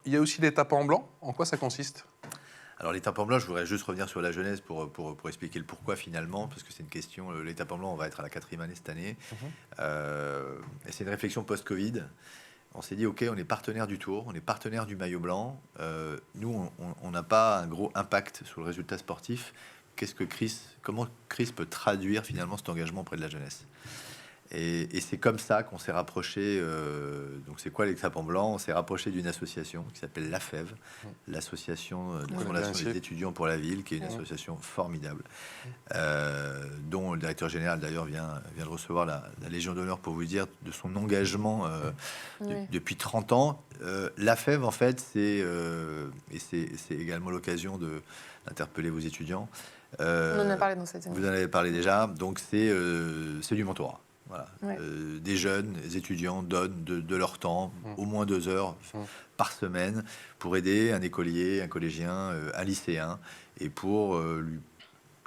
il y a aussi l'étape en blanc. En quoi ça consiste? Alors l'étape en blanc, je voudrais juste revenir sur la jeunesse pour expliquer le pourquoi finalement, parce que c'est une question. L'étape en blanc, on va être à la 4e année cette année. Et c'est une réflexion post-Covid. On s'est dit, OK, on est partenaire du Tour, on est partenaire du maillot blanc. Nous, on n'a pas un gros impact sur le résultat sportif. Comment Chris peut traduire finalement cet engagement auprès de la jeunesse? Et c'est comme ça qu'on s'est rapproché. Donc, c'est quoi l'étape en blanc? On s'est rapproché d'une association qui s'appelle la FEV, l'association de la Fondation des étudiants pour la ville, qui est une association formidable, dont le directeur général d'ailleurs vient de recevoir la Légion d'honneur pour vous dire de son engagement depuis 30 ans. La FEV, en fait, et c'est également l'occasion d'interpeller vos étudiants. On en a parlé dans cette émission. Vous en avez parlé déjà. Donc, c'est du mentorat. Voilà. Des jeunes étudiants donnent de leur temps, au moins 2 heures par semaine, pour aider un écolier, un collégien, un lycéen, et pour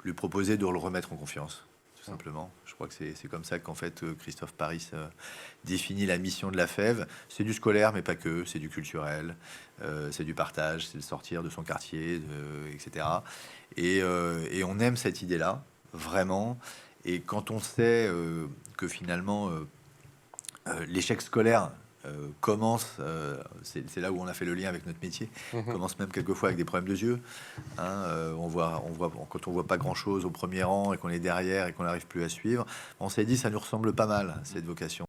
lui proposer de le remettre en confiance, tout simplement. Je crois que c'est comme ça qu'en fait Christophe Paris définit la mission de la FEV. C'est du scolaire, mais pas que. C'est du culturel, c'est du partage, c'est de sortir de son quartier, etc. Et on aime cette idée-là, vraiment. Et quand on sait que finalement l'échec scolaire commence, c'est là où on a fait le lien avec notre métier, commence même quelquefois avec des problèmes de yeux. On voit, quand on voit pas grand-chose au premier rang et qu'on est derrière et qu'on n'arrive plus à suivre, on s'est dit ça nous ressemble pas mal, cette vocation.